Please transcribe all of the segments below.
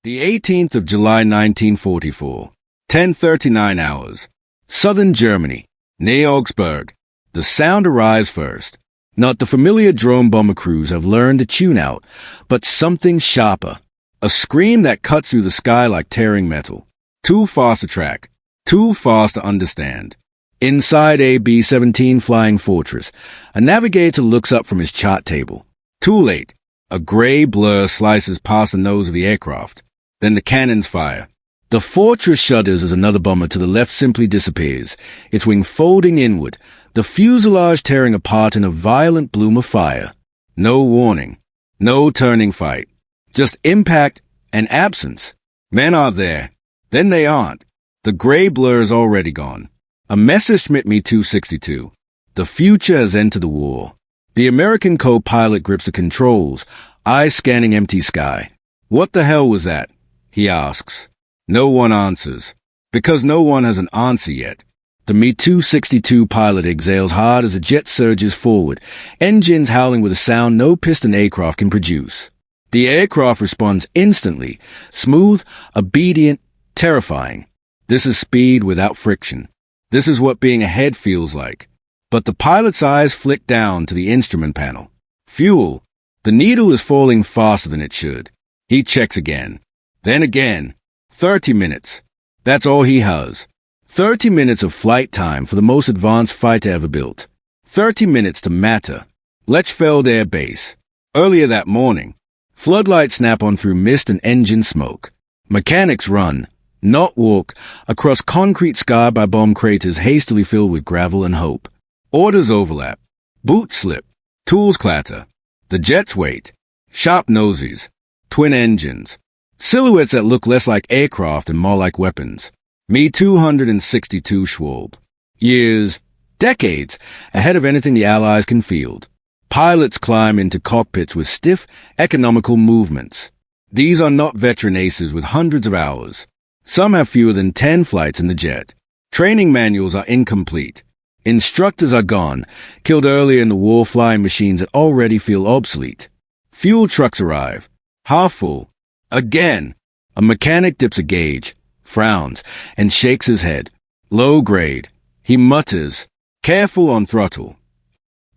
The 18th of July 1944, 10:39 hours, southern Germany, near Augsburg. The sound arrives first. Not the familiar drone bomber crews have learned to tune out, but something sharper. A scream that cuts through the sky like tearing metal. Too fast to track, too fast to understand. Inside a B-17 Flying Fortress, a navigator looks up from his chart table. Too late. A gray blur slices past the nose of the aircraft. Then the cannons fire. The Fortress shudders as another bomber to the left simply disappears, its wing folding inward, the fuselage tearing apart in a violent bloom of fire. No warning. No turning fight. Just impact and absence. Men are there. Then they aren't. The gray blur is already gone. A Messerschmitt Me 262. The future has entered the war. The American co-pilot grips the controls, eyes scanning empty sky. What the hell was that? He asks. No one answers. Because no one has an answer yet. The Me 262 pilot exhales hard as the jet surges forward, engines howling with a sound no piston aircraft can produce. The aircraft responds instantly, smooth, obedient, terrifying. This is speed without friction. This is what being ahead feels like. But the pilot's eyes flick down to the instrument panel. Fuel. The needle is falling faster than it should. He checks again. Then again. 30 minutes. That's all he has. 30 minutes of flight time for the most advanced fighter ever built. 30 minutes to Matter, Lechfeld Air Base. Earlier that morning, floodlights snap on through mist and engine smoke. Mechanics run, not walk, across concrete scarred by bomb craters hastily filled with gravel and hope. Orders overlap. Boots slip. Tools clatter. The jets wait. Sharp noses. Twin engines. Silhouettes that look less like aircraft and more like weapons. Me 262 Schwalbe. Years, decades, ahead of anything the Allies can field. Pilots climb into cockpits with stiff, economical movements. These are not veteran aces with hundreds of hours. Some have fewer than 10 flights in the jet. Training manuals are incomplete. Instructors are gone, killed earlier in the war flying machines that already feel obsolete. Fuel trucks arrive. Half full. Again. A mechanic dips a gauge, frowns, and shakes his head. Low grade. He mutters, careful on throttle.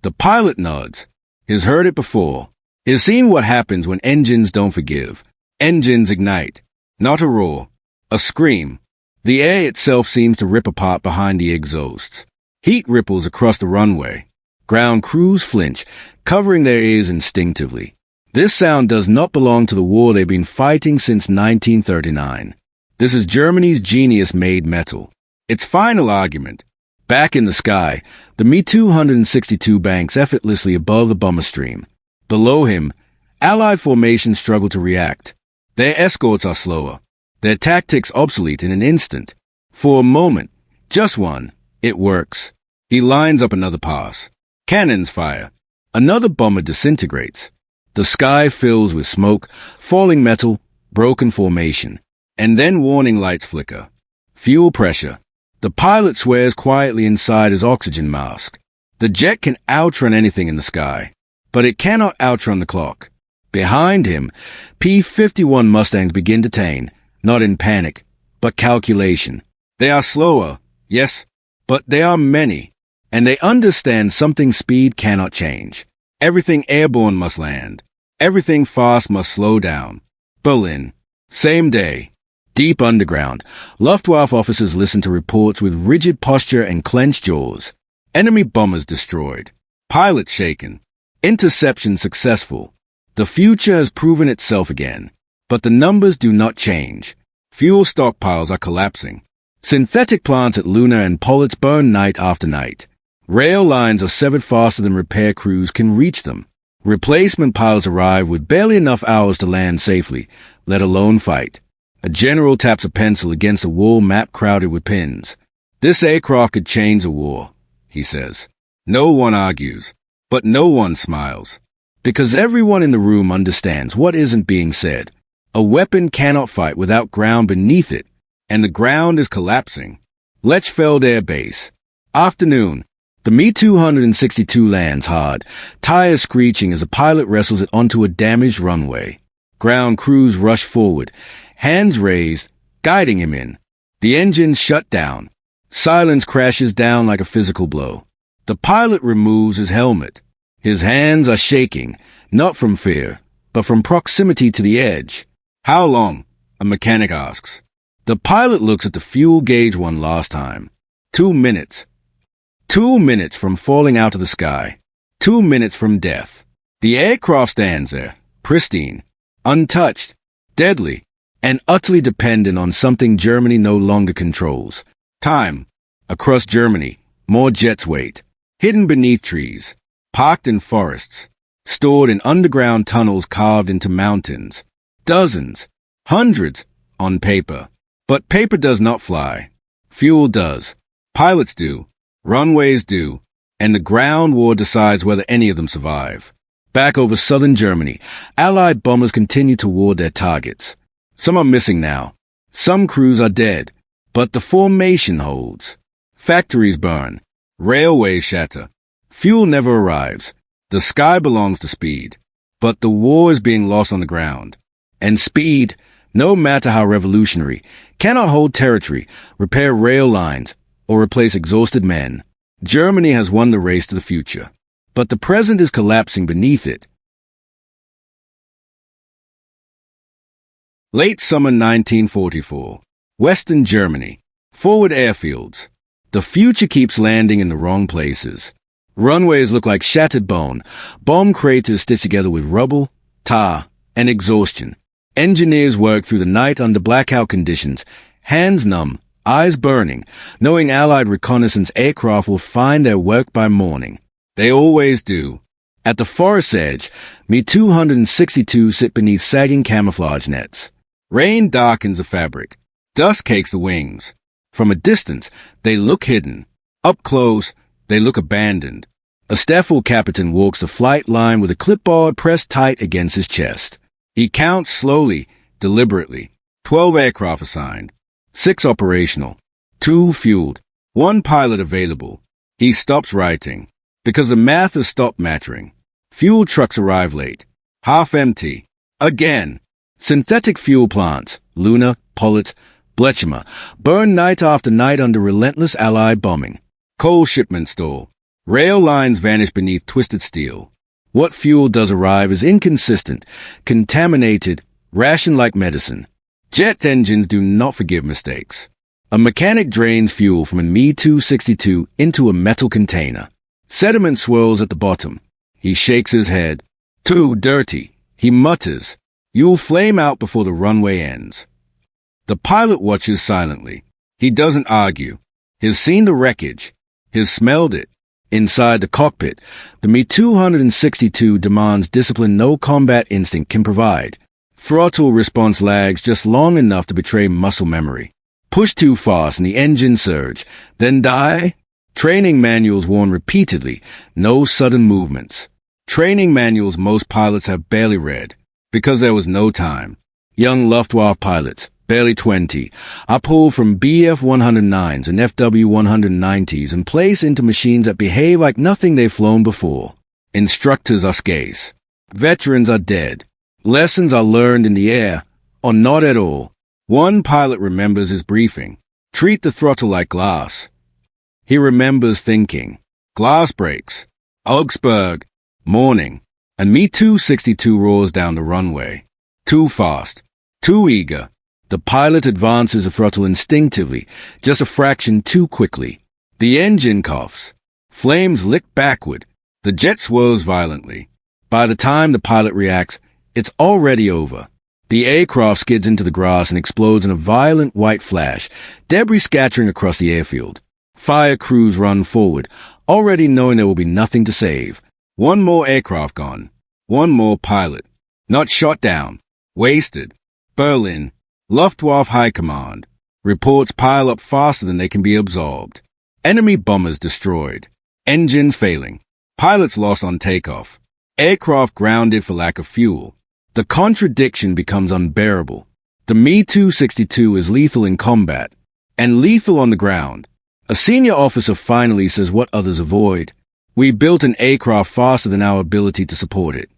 The pilot nods. He's heard it before. He's seen what happens when engines don't forgive. Engines ignite. Not a roar. A scream. The air itself seems to rip apart behind the exhausts. Heat ripples across the runway. Ground crews flinch, covering their ears instinctively. This sound does not belong to the war they've been fighting since 1939. This is Germany's genius made metal. Its final argument. Back in the sky, the Me 262 banks effortlessly above the bomber stream. Below him, Allied formations struggle to react. Their escorts are slower. Their tactics obsolete in an instant. For a moment, just one, it works. He lines up another pass. Cannons fire. Another bomber disintegrates. The sky fills with smoke, falling metal, broken formation. And then warning lights flicker. Fuel pressure. The pilot swears quietly inside his oxygen mask. The jet can outrun anything in the sky, but it cannot outrun the clock. Behind him, P-51 Mustangs begin to tane, not in panic, but calculation. They are slower, yes, but they are many, and they understand something speed cannot change. Everything airborne must land. Everything fast must slow down. Berlin. Same day. Deep underground. Luftwaffe officers listen to reports with rigid posture and clenched jaws. Enemy bombers destroyed. Pilots shaken. Interception successful. The future has proven itself again. But the numbers do not change. Fuel stockpiles are collapsing. Synthetic plants at Luna and Politz burn night after night. Rail lines are severed faster than repair crews can reach them. Replacement pilots arrive with barely enough hours to land safely, let alone fight. A general taps a pencil against a wall map crowded with pins. This aircraft could change the war, he says. No one argues, but no one smiles. Because everyone in the room understands what isn't being said. A weapon cannot fight without ground beneath it, and the ground is collapsing. Lechfeld Air Base. Afternoon. The Me 262 lands hard, tires screeching as a pilot wrestles it onto a damaged runway. Ground crews rush forward, hands raised, guiding him in. The engines shut down. Silence crashes down like a physical blow. The pilot removes his helmet. His hands are shaking, not from fear, but from proximity to the edge. How long? A mechanic asks. The pilot looks at the fuel gauge one last time. 2 minutes. 2 minutes from falling out of the sky. 2 minutes from death. The aircraft stands there, pristine, untouched, deadly, and utterly dependent on something Germany no longer controls. Time. Across Germany, more jets wait, hidden beneath trees, parked in forests, stored in underground tunnels carved into mountains. Dozens, hundreds, on paper. But paper does not fly. Fuel does. Pilots do. Runways do. And the ground war decides whether any of them survive. Back over southern Germany, Allied bombers continue toward their targets. Some are missing now. Some crews are dead. But the formation holds. Factories burn. Railways shatter. Fuel never arrives. The sky belongs to speed. But the war is being lost on the ground. And speed, no matter how revolutionary, cannot hold territory, repair rail lines, or replace exhausted men. Germany has won the race to the future. But the present is collapsing beneath it. Late summer 1944. Western Germany. Forward airfields. The future keeps landing in the wrong places. Runways look like shattered bone, bomb craters stitched together with rubble, tar, and exhaustion. Engineers work through the night under blackout conditions, hands numb, eyes burning, knowing Allied reconnaissance aircraft will find their work by morning. They always do. At the forest edge, Me-262 sit beneath sagging camouflage nets. Rain darkens the fabric. Dust cakes the wings. From a distance, they look hidden. Up close, they look abandoned. A Staffel captain walks the flight line with a clipboard pressed tight against his chest. He counts slowly, deliberately. 12 aircraft assigned. 6 operational. 2 fueled. 1 pilot available. He stops writing, because the math has stopped mattering. Fuel trucks arrive late. Half empty. Again. Synthetic fuel plants, Luna, Politz, Blechema, burn night after night under relentless Allied bombing. Coal shipments stall. Rail lines vanish beneath twisted steel. What fuel does arrive is inconsistent, contaminated, rationed like medicine. Jet engines do not forgive mistakes. A mechanic drains fuel from a Me-262 into a metal container. Sediment swirls at the bottom. He shakes his head. Too dirty. He mutters. You'll flame out before the runway ends. The pilot watches silently. He doesn't argue. He's seen the wreckage. He's smelled it. Inside the cockpit, the Me-262 demands discipline no combat instinct can provide. Throttle response lags just long enough to betray muscle memory. Push too fast and the engines surge, then die. Training manuals warn repeatedly, no sudden movements. Training manuals most pilots have barely read, because there was no time. Young Luftwaffe pilots, barely 20, are pulled from Bf-109s and Fw-190s and placed into machines that behave like nothing they've flown before. Instructors are scarce. Veterans are dead. Lessons are learned in the air, or not at all. One pilot remembers his briefing. Treat the throttle like glass. He remembers thinking. Glass breaks. Augsburg. Morning. And Me-262 roars down the runway. Too fast. Too eager. The pilot advances the throttle instinctively, just a fraction too quickly. The engine coughs. Flames lick backward. The jet swirls violently. By the time the pilot reacts, it's already over. The aircraft skids into the grass and explodes in a violent white flash, debris scattering across the airfield. Fire crews run forward, already knowing there will be nothing to save. One more aircraft gone. One more pilot. Not shot down. Wasted. Berlin. Luftwaffe High Command. Reports pile up faster than they can be absorbed. Enemy bombers destroyed. Engines failing. Pilots lost on takeoff. Aircraft grounded for lack of fuel. The contradiction becomes unbearable. The Me-262 is lethal in combat, and lethal on the ground. A senior officer finally says what others avoid. We built an aircraft faster than our ability to support it.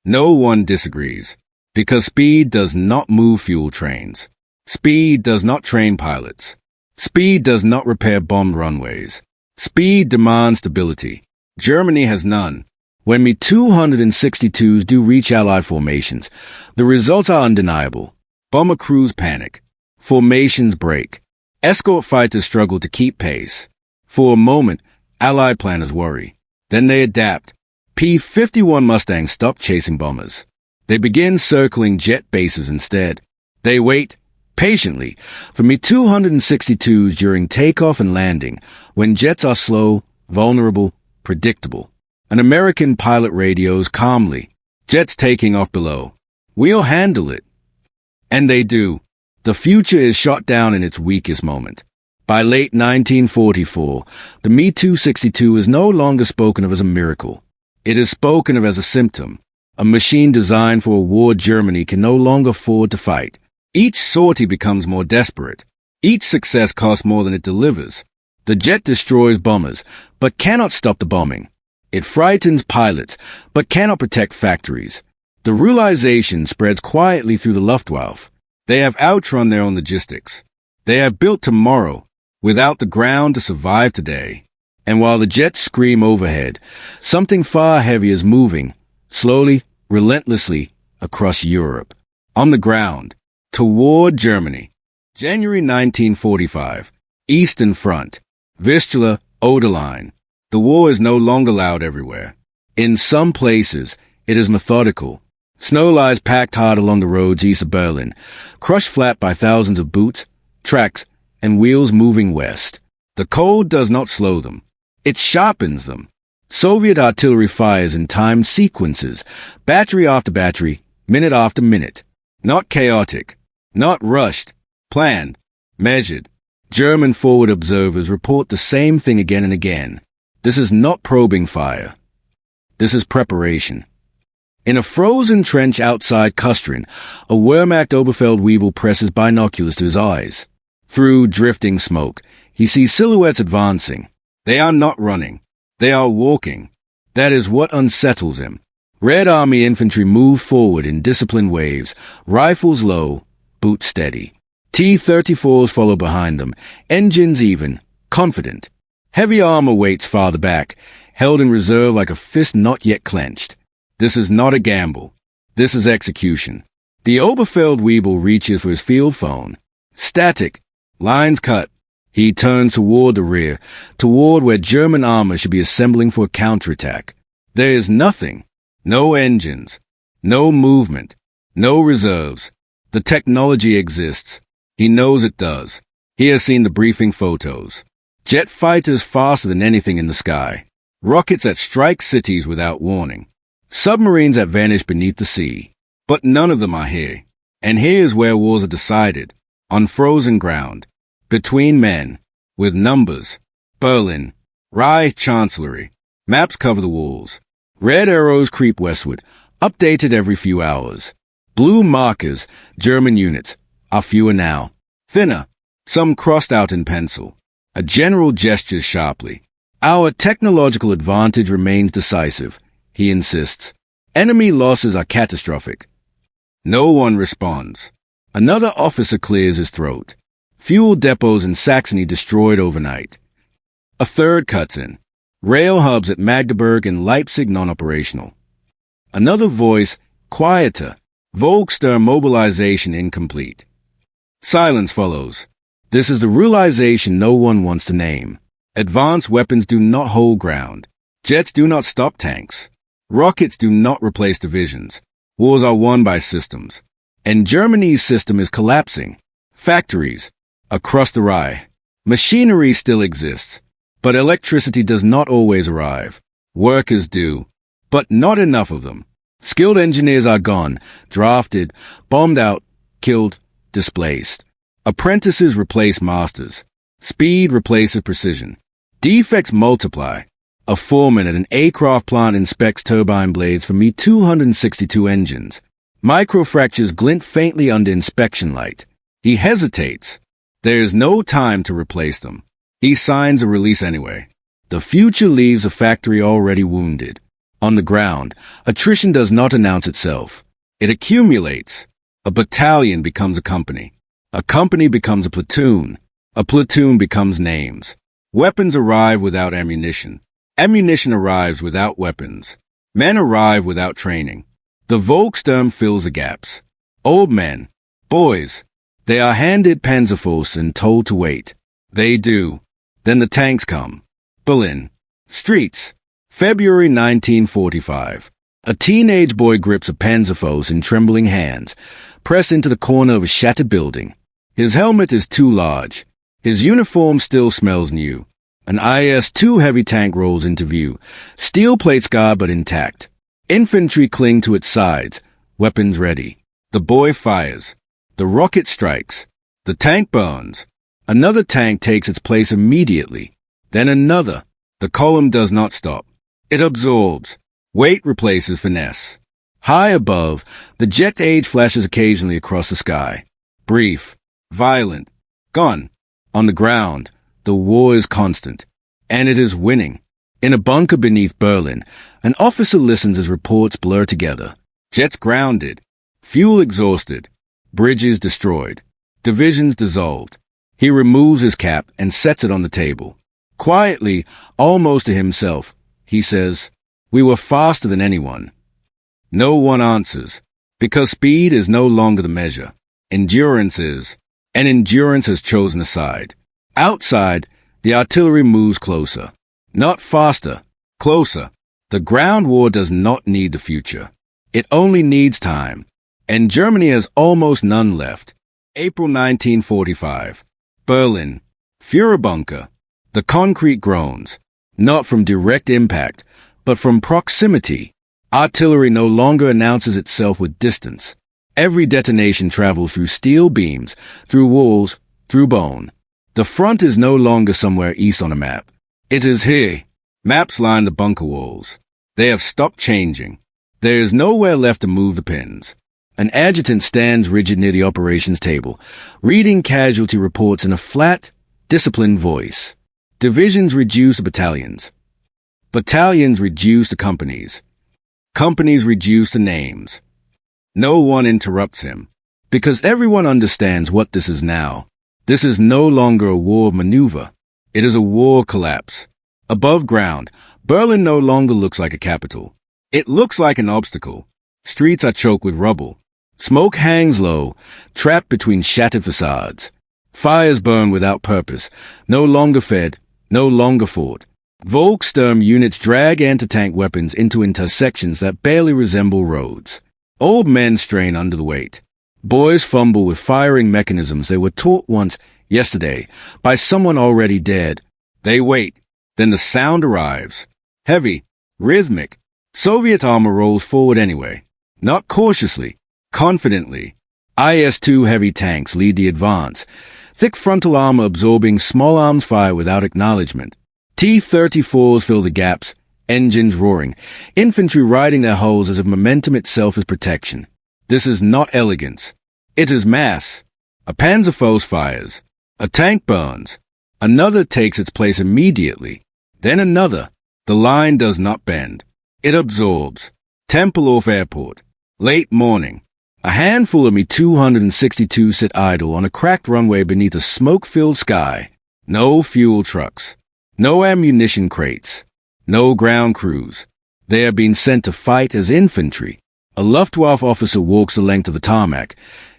No one disagrees. Because speed does not move fuel trains. Speed does not train pilots. Speed does not repair bombed runways. Speed demands stability. Germany has none. When Me-262s do reach Allied formations, the results are undeniable. Bomber crews panic. Formations break. Escort fighters struggle to keep pace. For a moment, Allied planners worry. Then they adapt. P-51 Mustangs stop chasing bombers. They begin circling jet bases instead. They wait, patiently, for Me-262s during takeoff and landing, when jets are slow, vulnerable, predictable. An American pilot radios calmly, "Jets taking off below. We'll handle it." And they do. The future is shot down in its weakest moment. By late 1944, the Me-262 is no longer spoken of as a miracle. It is spoken of as a symptom. A machine designed for a war Germany can no longer afford to fight. Each sortie becomes more desperate. Each success costs more than it delivers. The jet destroys bombers, but cannot stop the bombing. It frightens pilots, but cannot protect factories. The realization spreads quietly through the Luftwaffe. They have outrun their own logistics. They have built tomorrow without the ground to survive today. And while the jets scream overhead, something far heavier is moving, slowly, relentlessly, across Europe. On the ground, toward Germany. January 1945. Eastern Front. Vistula, Oder Line. The war is no longer loud everywhere. In some places, it is methodical. Snow lies packed hard along the roads east of Berlin, crushed flat by thousands of boots, tracks, and wheels moving west. The cold does not slow them. It sharpens them. Soviet artillery fires in timed sequences, battery after battery, minute after minute. Not chaotic, not rushed, planned, measured. German forward observers report the same thing again and again. This is not probing fire. This is preparation. In a frozen trench outside Kustrin, a Wehrmacht Oberfeldwebel presses binoculars to his eyes. Through drifting smoke, he sees silhouettes advancing. They are not running. They are walking. That is what unsettles him. Red Army infantry move forward in disciplined waves, rifles low, boots steady. T-34s follow behind them, engines even, confident. Heavy armor waits farther back, held in reserve like a fist not yet clenched. This is not a gamble. This is execution. The Oberfeldwebel reaches for his field phone. Static. Lines cut. He turns toward the rear, toward where German armor should be assembling for a counterattack. There is nothing. No engines. No movement. No reserves. The technology exists. He knows it does. He has seen the briefing photos. Jet fighters faster than anything in the sky. Rockets that strike cities without warning. Submarines that vanish beneath the sea. But none of them are here. And here is where wars are decided. On frozen ground. Between men. With numbers. Berlin. Reich Chancellery. Maps cover the walls. Red arrows creep westward, updated every few hours. Blue markers, German units, are fewer now. Thinner. Some crossed out in pencil. A general gestures sharply. Our technological advantage remains decisive, he insists. Enemy losses are catastrophic. No one responds. Another officer clears his throat. Fuel depots in Saxony destroyed overnight. A third cuts in. Rail hubs at Magdeburg and Leipzig non-operational. Another voice, quieter. Volkssturm mobilization incomplete. Silence follows. This is the realization no one wants to name. Advanced weapons do not hold ground. Jets do not stop tanks. Rockets do not replace divisions. Wars are won by systems. And Germany's system is collapsing. Factories. Across the Rhine. Machinery still exists. But electricity does not always arrive. Workers do. But not enough of them. Skilled engineers are gone, drafted, bombed out, killed, displaced. Apprentices replace masters. Speed replaces precision. Defects multiply. A foreman at an aircraft plant inspects turbine blades for Me-262 engines. Microfractures glint faintly under inspection light. He hesitates. There is no time to replace them. He signs a release anyway. The future leaves a factory already wounded. On the ground, attrition does not announce itself. It accumulates. A battalion becomes a company becomes a platoon becomes names. Weapons arrive without ammunition arrives without weapons. Men arrive without training. The Volkssturm fills the gaps. Old men, boys, they are handed Panzerfaust and told to wait. They do. Then the tanks come. Berlin. Streets. February 1945. A teenage boy grips a Panzerfaust in trembling hands, pressed into the corner of a shattered building. His helmet is too large. His uniform still smells new. An IS-2 heavy tank rolls into view, steel plate scarred but intact. Infantry cling to its sides, weapons ready. The boy fires. The rocket strikes. The tank burns. Another tank takes its place immediately. Then another. The column does not stop. It absorbs. Weight replaces finesse. High above, the jet age flashes occasionally across the sky. Brief. Violent. Gone. On the ground, the war is constant. And it is winning. In a bunker beneath Berlin, an officer listens as reports blur together. Jets grounded. Fuel exhausted. Bridges destroyed. Divisions dissolved. He removes his cap and sets it on the table. Quietly, almost to himself, he says, "We were faster than anyone." No one answers, because speed is no longer the measure. Endurance is, and endurance has chosen a side. Outside, the artillery moves closer. Not faster, closer. The ground war does not need the future. It only needs time. And Germany has almost none left. April 1945. Berlin. Führerbunker. The concrete groans, not from direct impact, but from proximity. Artillery no longer announces itself with distance. Every detonation travels through steel beams, through walls, through bone. The front is no longer somewhere east on a map. It is here. Maps line the bunker walls. They have stopped changing. There is nowhere left to move the pins. An adjutant stands rigid near the operations table, reading casualty reports in a flat, disciplined voice. Divisions reduce to battalions. Battalions reduce to companies. Companies reduce to names. No one interrupts him, because everyone understands what this is now. This is no longer a war maneuver. It is a war collapse. Above ground, Berlin no longer looks like a capital. It looks like an obstacle. Streets are choked with rubble. Smoke hangs low, trapped between shattered facades. Fires burn without purpose, no longer fed, no longer fought. Volkssturm units drag anti-tank weapons into intersections that barely resemble roads. Old men strain under the weight. Boys fumble with firing mechanisms they were taught once, yesterday, by someone already dead. They wait. Then the sound arrives. Heavy, rhythmic. Soviet armor rolls forward anyway. Not cautiously, confidently. IS-2 heavy tanks lead the advance, thick frontal armor absorbing small arms fire without acknowledgement. T-34s fill the gaps, engines roaring, infantry riding their hulls as if momentum itself is protection. This is not elegance. It is mass. A Panzerfaust fires. A tank burns. Another takes its place immediately. Then another. The line does not bend. It absorbs. Tempelhof Airport. Late morning. A handful of Me-262 sit idle on a cracked runway beneath a smoke-filled sky. No fuel trucks. No ammunition crates. No ground crews. They are being sent to fight as infantry. A Luftwaffe officer walks the length of the tarmac,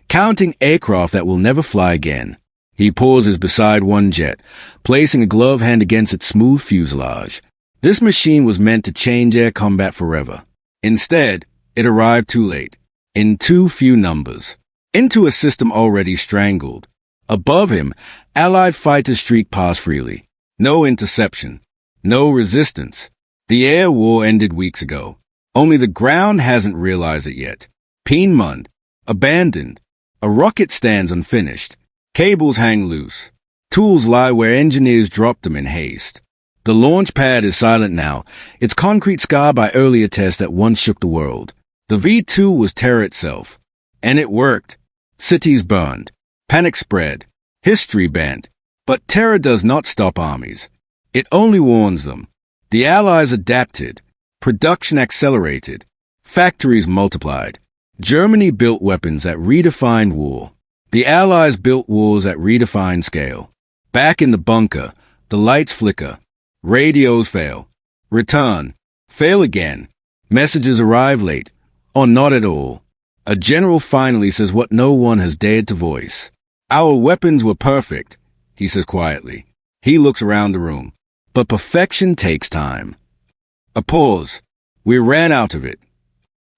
counting aircraft that will never fly again. He pauses beside one jet, placing a glove hand against its smooth fuselage. This machine was meant to change air combat forever. Instead, it arrived too late, in too few numbers, into a system already strangled. Above him, Allied fighters streak past freely. No interception. No resistance. The air war ended weeks ago. Only the ground hasn't realized it yet. Piedmont. Abandoned. A rocket stands unfinished. Cables hang loose. Tools lie where engineers dropped them in haste. The launch pad is silent now, its concrete scarred by earlier tests that once shook the world. The V-2 was terror itself. And it worked. Cities burned. Panic spread. History bent. But terror does not stop armies. It only warns them. The Allies adapted. Production accelerated. Factories multiplied. Germany built weapons that redefined war. The Allies built wars that redefined scale. Back in the bunker, the lights flicker. Radios fail. Return. Fail again. Messages arrive late, or not at all. A general finally says what no one has dared to voice. Our weapons were perfect, he says quietly. He looks around the room. But perfection takes time. A pause. We ran out of it.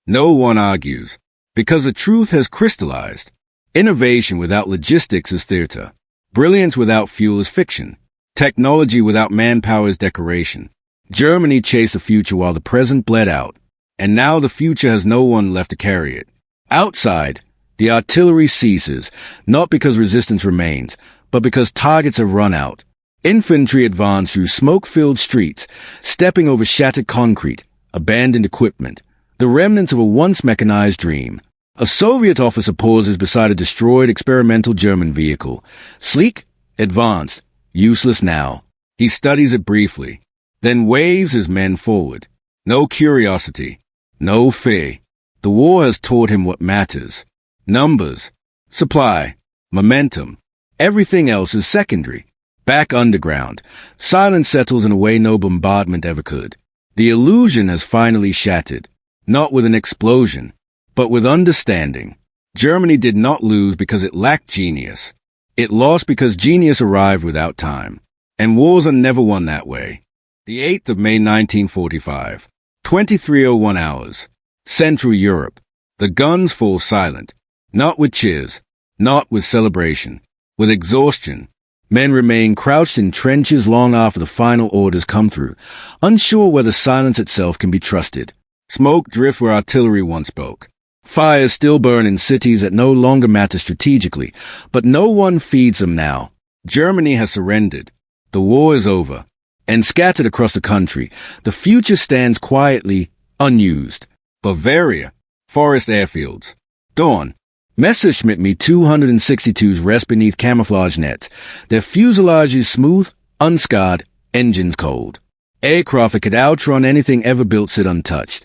No one argues, because the truth has crystallized. Innovation without logistics is theater. Brilliance without fuel is fiction. Technology without manpower is decoration. Germany chased the future while the present bled out. And now the future has no one left to carry it. Outside, the artillery ceases, not because resistance remains, but because targets have run out. Infantry advance through smoke-filled streets, stepping over shattered concrete, abandoned equipment, the remnants of a once mechanized dream. A Soviet officer pauses beside a destroyed experimental German vehicle. Sleek, advanced, useless now. He studies it briefly, then waves his men forward. No curiosity, no fear. The war has taught him what matters. Numbers, supply, momentum. Everything else is secondary. Back underground, silence settles in a way no bombardment ever could. The illusion has finally shattered, not with an explosion, but with understanding. Germany did not lose because it lacked genius. It lost because genius arrived without time. And wars are never won that way. The 8th of May 1945, 23:01 hours. Central Europe. The guns fall silent. Not with cheers, not with celebration, with exhaustion. Men remain crouched in trenches long after the final orders come through, unsure whether silence itself can be trusted. Smoke drifts where artillery once spoke. Fires still burn in cities that no longer matter strategically, but no one feeds them now. Germany has surrendered. The war is over. And scattered across the country, the future stands quietly, unused. Bavaria, forest airfields. Dawn. Messerschmitt Me 262s rest beneath camouflage nets, their fuselages smooth, unscarred, engines cold. Aircraft that could outrun anything ever built sit untouched,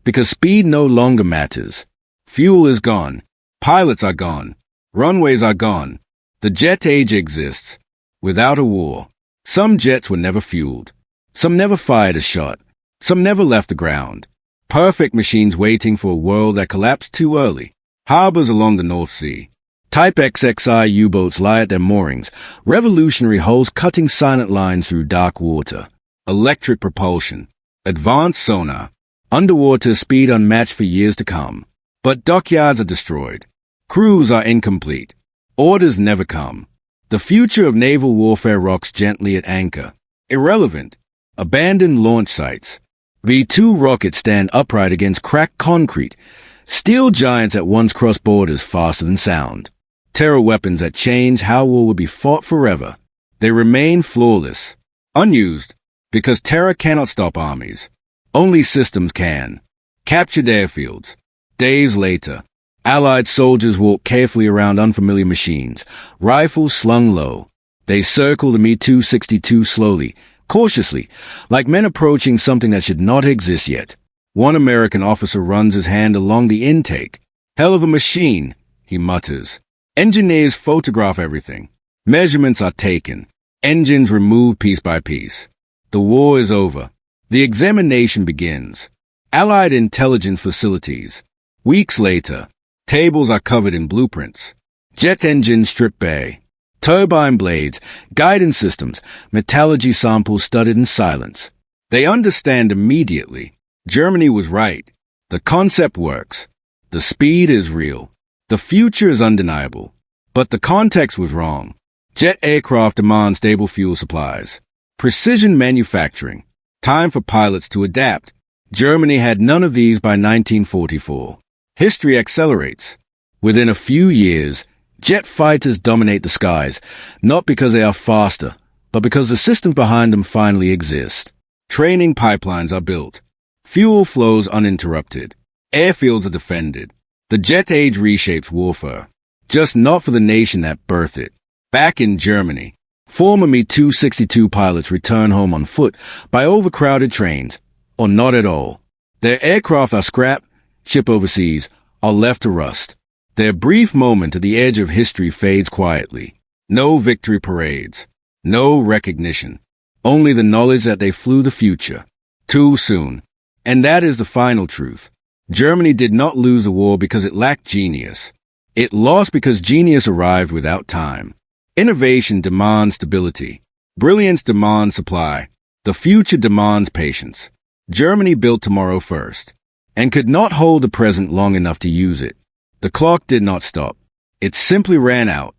because speed no longer matters. Fuel is gone. Pilots are gone. Runways are gone. The jet age exists. Without a war. Some jets were never fueled. Some never fired a shot. Some never left the ground. Perfect machines waiting for a world that collapsed too early. Harbors along the North Sea. Type XXI U-boats lie at their moorings, revolutionary hulls cutting silent lines through dark water. Electric propulsion. Advanced sonar. Underwater speed unmatched for years to come. But dockyards are destroyed. Crews are incomplete. Orders never come. The future of naval warfare rocks gently at anchor. Irrelevant. Abandoned launch sites. V-2 rockets stand upright against cracked concrete. Steel giants that once crossed borders faster than sound. Terror weapons that change how war will be fought forever. They remain flawless. Unused. Because terror cannot stop armies. Only systems can. Captured airfields. Days later, Allied soldiers walk carefully around unfamiliar machines, rifles slung low. They circle the Me-262 slowly, cautiously, like men approaching something that should not exist yet. One American officer runs his hand along the intake. "Hell of a machine," he mutters. Engineers photograph everything. Measurements are taken. Engines removed piece by piece. The war is over. The examination begins. Allied intelligence facilities. Weeks later, tables are covered in blueprints. Jet engines stripped bare. Turbine blades, guidance systems, metallurgy samples studied in silence. They understand immediately. Germany was right. The concept works. The speed is real. The future is undeniable. But the context was wrong. Jet aircraft demand stable fuel supplies. Precision manufacturing. Time for pilots to adapt. Germany had none of these by 1944. History accelerates. Within a few years, jet fighters dominate the skies, not because they are faster, but because the systems behind them finally exist. Training pipelines are built. Fuel flows uninterrupted. Airfields are defended. The jet age reshapes warfare, just not for the nation that birthed it. Back in Germany, former Me-262 pilots return home on foot by overcrowded trains, or not at all. Their aircraft are scrapped, shipped overseas, are left to rust. Their brief moment at the edge of history fades quietly. No victory parades. No recognition. Only the knowledge that they flew the future. Too soon. And that is the final truth. Germany did not lose the war because it lacked genius. It lost because genius arrived without time. Innovation demands stability. Brilliance demands supply. The future demands patience. Germany built tomorrow first, and could not hold the present long enough to use it. The clock did not stop. It simply ran out.